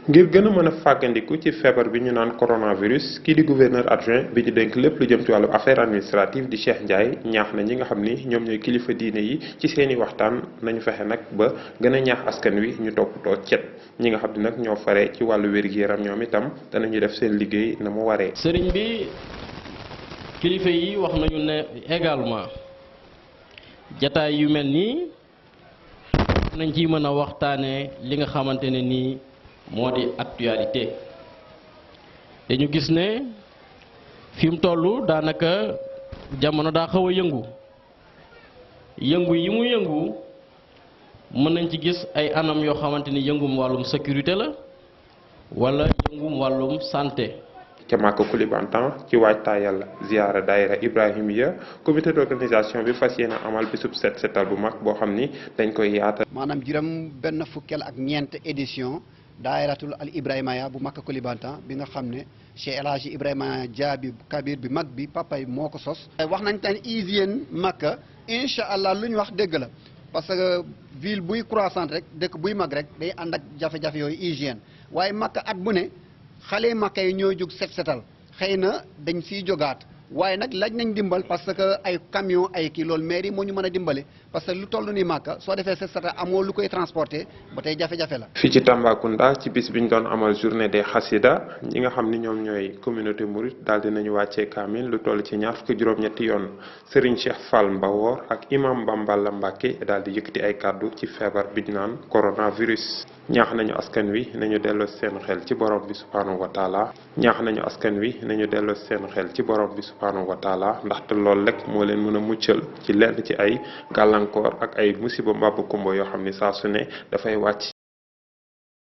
ngir gën a mën a fàggandiku ci feebar bi ñu naan coronavirus kii di gouverneur adjoint bi ñu dénk lépp lu jëm ci wàllu affaire administrative di Cheikh Ndiaye ñaax na ñi nga xam ni ñoom ñooy kilifa diine yi ci seeni waxtaan nañu fexe nag ba gën a ñaax askan wi ñu toppatoo cet ñi nga xam ni nag ñoo fare ci wàllu wér-gu-yaram ñoom itam danañu def seen liggéey na mu waree. sëriñ bi kilifa yi wax nañu ne également jataay yu mel nii nañ ciy mën a waxtaanee li nga xamante ne nii moo di actualité dañu gis ne fi mu toll daanaka jamono daa xaw a yëngu yi mu yëngu mën nañ ci gis ay anam yoo xamante ni yëngum wàllum sécurité la wala yëngum wàllum santé. ca Màkka Koulibantang ci waajtaayal ziyaara daayira Ibrahimiya comité d'organisation bi fas yéene amal bisub set setal bu mag boo xam ni dañ koy yaatal. maanaam juróom benn fukkeel ak ñeent édition daayiratul al Ibrahimiya bu Màkka Koulibantang bi nga xam ne Cheikh El Hadji Ibrahima Dia bi Kabir bi mag bi papa yi moo ko sos. wax nañ tan hygiène Màkka incha allah lu ñu wax dëgg la parce que ville buy croissante rek dëkk buy mag rek day ànd ak jafe-jafe yooyu hygiène waaye Màkka at bu ne. xale Màkka yi ñoo jóg set setal xëy na dañ siy jógaat waaye nag laaj nañ dimbal parce que ay camion ay kii loolu mairie moo ñu mën a dimbale parce que lu toll ni Màkka soo defee set setal amoo lu koy transporter ba tey jafe-jafe la. fii ci Tambacounda ci bis bi ñu doon amal journée des xasida ñi nga xam ni ñoom ñooy communauté mouride daal dinañu wàccee kaamil lu toll ci ñaar fukki juróom-ñetti yoon Serigne Cheikh Fall Mbawor ak imam Bamballa Mbacke daal di yëkkati ay kàddu ci feebar bi ñu naan coronavirus. ñaax nañu askan wi nañu delloo seen xel ci borom bi subhaanahu wa taala ñaax nañu askan wi nañu delloo seen xel ci borom bi subhaanahu wa taala ndaxte loolu rek moo leen mën a muccal ci lenn ci ay gàllankoor ak ay musiba mbàbb kumba yoo xam ni saa su ne dafay wàcc